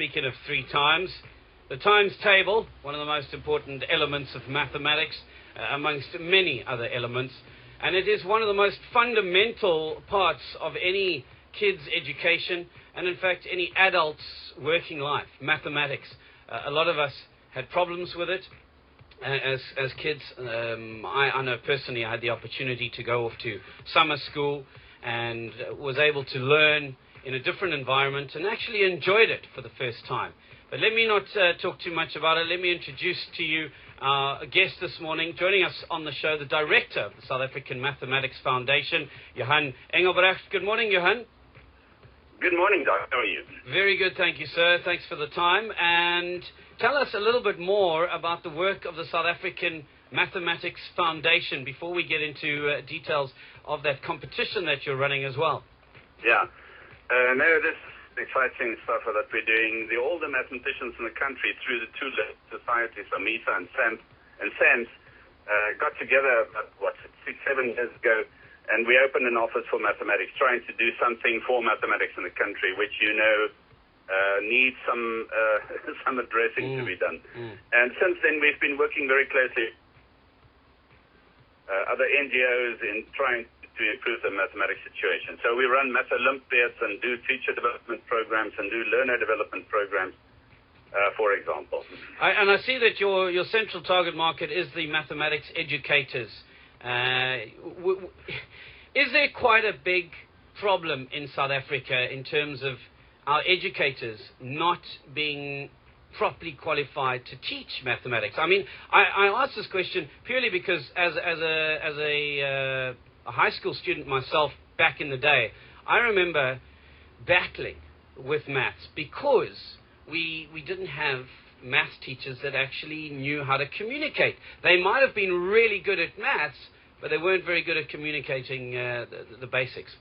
speaking of 3 times, the times table, one of the most important elements of mathematics, amongst many other elements, and it is one of the most fundamental parts of any kid's education, and in fact any adult's working life, mathematics. A lot of us had problems with it as kids. I know personally I had the opportunity to go off to summer school and was able to learn in a different environment and actually enjoyed it for the first time. But let me not talk too much about it. Let me introduce to you our guest this morning, joining us on the show, the director of the South African Mathematics Foundation, Johann Engelbrecht. Good morning, Johann. Good morning, Doc. How are you? Very good, thank you, sir. Thanks for the time. And tell us a little bit more about the work of the South African Mathematics Foundation before we get into details of that competition that you're running as well. Yeah. No, this exciting stuff that we're doing. The older mathematicians in the country, through the two societies, SAMF and SAMF, got together, 6-7 years ago, and we opened an office for mathematics, trying to do something for mathematics in the country, which needs some addressing to be done. And since then, we've been working very closely other NGOs in trying to improve the mathematics situation. So we run Math Olympiads and do teacher development programs and do learner development programs, for example. And I see that your central target market is the mathematics educators. Is there quite a big problem in South Africa in terms of our educators not being properly qualified to teach mathematics? I mean, I ask this question purely because as a high school student myself back in the day, I remember battling with maths because we didn't have maths teachers that actually knew how to communicate. They might have been really good at maths, but they weren't very good at communicating the basics.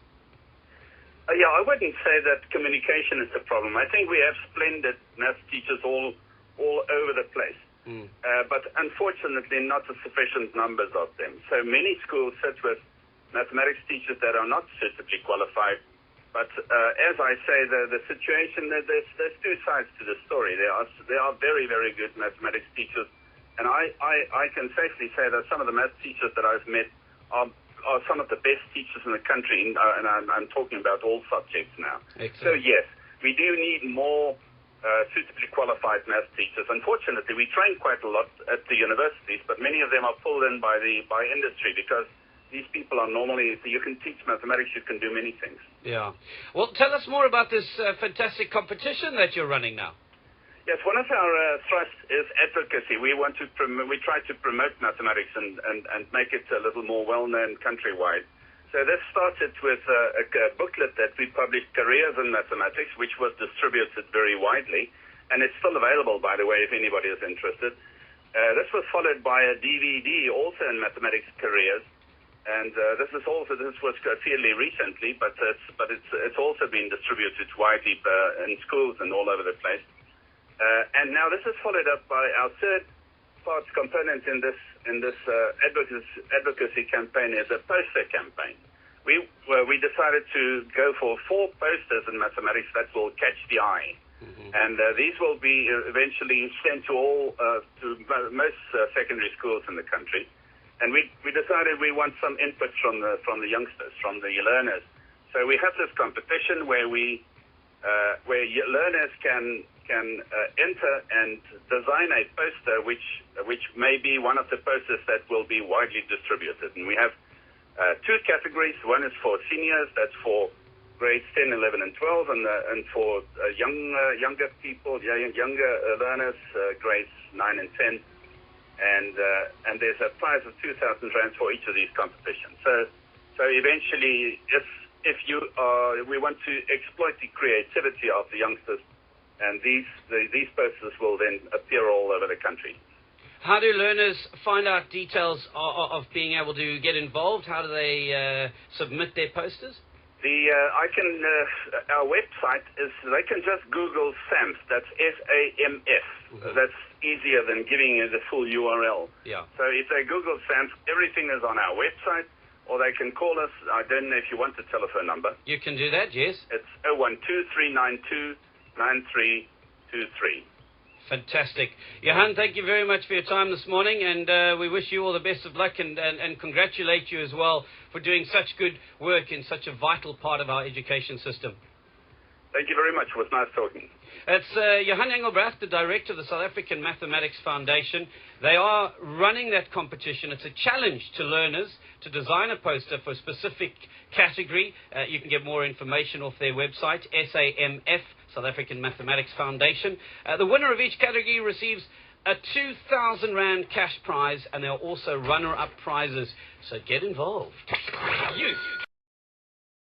Yeah, I wouldn't say that communication is the problem. I think we have splendid maths teachers all over the place. But unfortunately, not a sufficient numbers of them. So many schools sit with mathematics teachers that are not suitably qualified. But as I say, the situation, there's 2 sides to the story. There are very, very good mathematics teachers. And I can safely say that some of the math teachers that I've met are some of the best teachers in the country, and I'm talking about all subjects now. Excellent. So yes, we do need more suitably qualified math teachers. Unfortunately, we train quite a lot at the universities, but many of them are pulled in by industry because these people are normally, if you can teach mathematics, you can do many things. Yeah. Well, tell us more about this fantastic competition that you're running now. Yes, one of our thrusts is advocacy. We try to promote mathematics and make it a little more well-known countrywide. So this started with a booklet that we published, Careers in Mathematics, which was distributed very widely, and it's still available, by the way, if anybody is interested. This was followed by a DVD, also in mathematics careers, and this was fairly recently, but it's also been distributed widely in schools and all over the place. And now this is followed up by our third part component in this advocacy campaign is a poster campaign. We decided to go for 4 posters in mathematics that will catch the eye, and these will be eventually sent to most secondary schools in the country. And we decided we want some input from the youngsters, from the learners. So we have this competition where learners can enter and design a poster which may be one of the posters that will be widely distributed. And we have 2 categories. One is for seniors, that's for grades 10, 11, and 12, and for younger people, younger learners, grades 9 and 10. And there's a prize of 2,000 rands for each of these competitions. So eventually, if we want to exploit the creativity of the youngsters, and these posters will then appear all over the country. How do learners find out details of being able to get involved? How do they submit their posters? Our website is, they can just Google SAMF, that's SAMF. That's easier than giving you the full URL. Yeah. So if they Google SAMF, everything is on our website, or they can call us. I don't know if you want the telephone number. You can do that, yes. It's 012-392-93 23. Fantastic. Johann, thank you very much for your time this morning, and we wish you all the best of luck and congratulate you as well for doing such good work in such a vital part of our education system. Thank you very much. It was nice talking. It's Johann Engelbrecht, the director of the South African Mathematics Foundation. They are running that competition. It's a challenge to learners to design a poster for a specific category. You can get more information off their website, SAMF, South African Mathematics Foundation. The winner of each category receives a 2,000 Rand cash prize, and there are also runner-up prizes. So get involved. Youth.